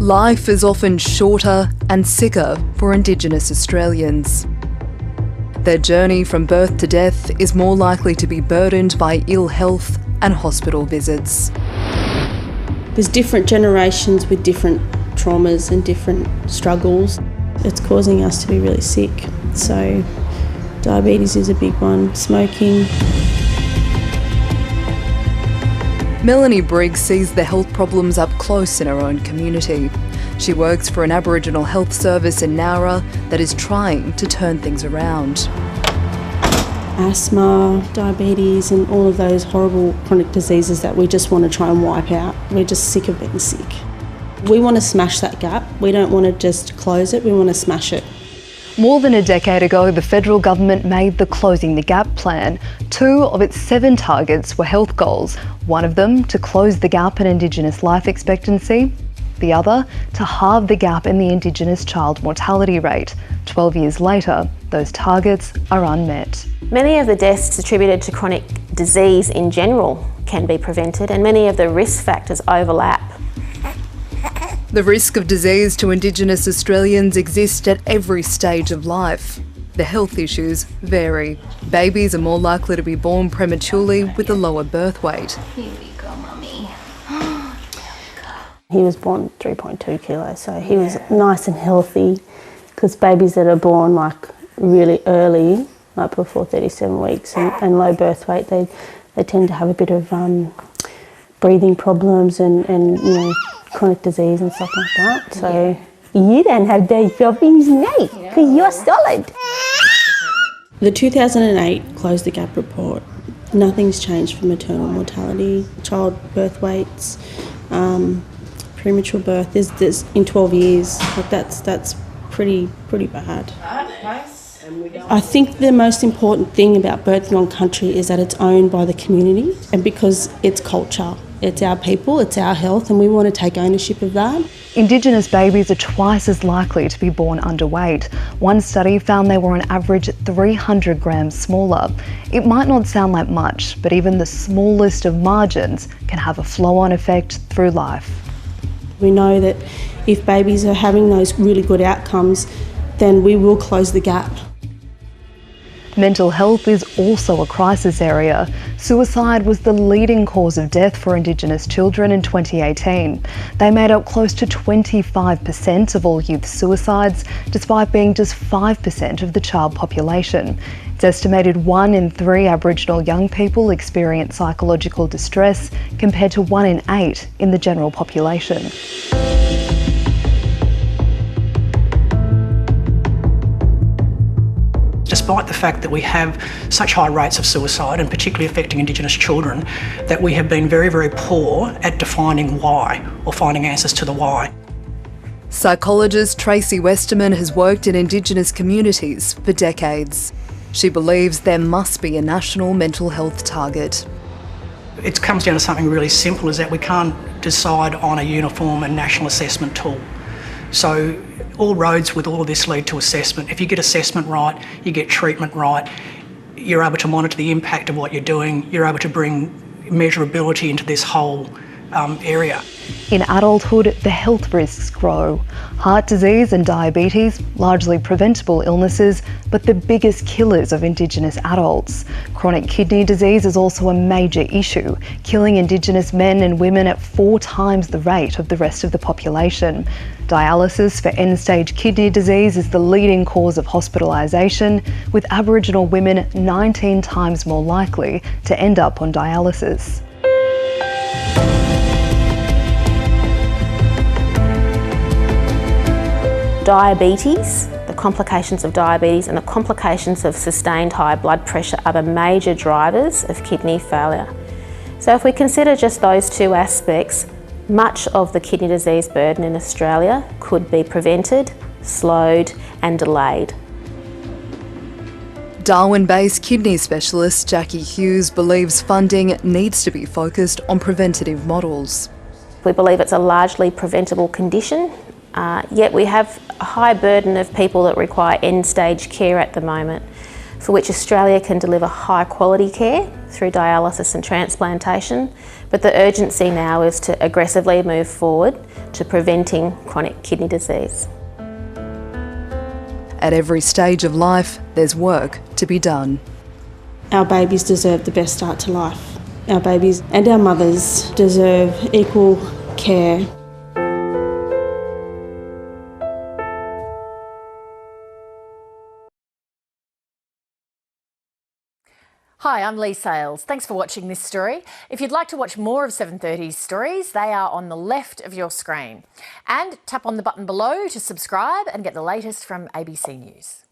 Life is often shorter and sicker for Indigenous Australians. Their journey from birth to death is more likely to be burdened by ill health and hospital visits. There's different generations with different traumas and different struggles. It's causing us to be really sick. So diabetes is a big one, smoking. Melanie Briggs sees the health problems up close in her own community. She works for an Aboriginal health service in Nowra that is trying to turn things around. Asthma, diabetes and all of those horrible chronic diseases that we just want to try and wipe out. We're just sick of being sick. We want to smash that gap. We don't want to just close it, we want to smash it. More than a decade ago, the federal government made the Closing the Gap plan. 2 of its 7 targets were health goals. One of them to close the gap in Indigenous life expectancy. The other to halve the gap in the Indigenous child mortality rate. 12 years later, those targets are unmet. Many of the deaths attributed to chronic disease in general can be prevented, and many of the risk factors overlap. The risk of disease to Indigenous Australians exists at every stage of life. The health issues vary. Babies are more likely to be born prematurely with a lower birth weight. Here we go, Mummy. He was born 3.2 kilos, so he was nice and healthy, because babies that are born like really early, like before 37 weeks and low birth weight, they tend to have a bit of breathing problems and you know, chronic disease and stuff like that. So you don't have those problems, mate, because you're solid. The 2008 Close the Gap report, nothing's changed for maternal mortality, child birth weights, premature birth. There's in 12 years, like that's pretty bad. I think the most important thing about birthing on country is that it's owned by the community, and because it's culture. It's our people, it's our health, and we want to take ownership of that. Indigenous babies are twice as likely to be born underweight. One study found they were on average 300 grams smaller. It might not sound like much, but even the smallest of margins can have a flow-on effect through life. We know that if babies are having those really good outcomes, then we will close the gap. Mental health is also a crisis area. Suicide was the leading cause of death for Indigenous children in 2018. They made up close to 25% of all youth suicides, despite being just 5% of the child population. It's estimated 1 in 3 Aboriginal young people experience psychological distress, compared to 1 in 8 in the general population. Despite the fact that we have such high rates of suicide, and particularly affecting Indigenous children, that we have been very, very poor at defining why, or finding answers to the why. Psychologist Tracy Westerman has worked in Indigenous communities for decades. She believes there must be a national mental health target. It comes down to something really simple, is that we can't decide on a uniform and national assessment tool. So all roads with all of this lead to assessment. If you get assessment right, you get treatment right, you're able to monitor the impact of what you're doing, you're able to bring measurability into this whole area. In adulthood, the health risks grow. Heart disease and diabetes, largely preventable illnesses, but the biggest killers of Indigenous adults. Chronic kidney disease is also a major issue, killing Indigenous men and women at 4 times the rate of the rest of the population. Dialysis for end-stage kidney disease is the leading cause of hospitalisation, with Aboriginal women 19 times more likely to end up on dialysis. Diabetes, the complications of diabetes and the complications of sustained high blood pressure are the major drivers of kidney failure. So if we consider just those 2 aspects, much of the kidney disease burden in Australia could be prevented, slowed and delayed. Darwin-based kidney specialist Jackie Hughes believes funding needs to be focused on preventative models. We believe it's a largely preventable condition, yet we have a high burden of people that require end-stage care at the moment, for which Australia can deliver high quality care through dialysis and transplantation, but the urgency now is to aggressively move forward to preventing chronic kidney disease. At every stage of life, there's work to be done. Our babies deserve the best start to life. Our babies and our mothers deserve equal care. Hi, I'm Lee Sales. Thanks for watching this story. If you'd like to watch more of 730's stories, they are on the left of your screen. And tap on the button below to subscribe and get the latest from ABC News.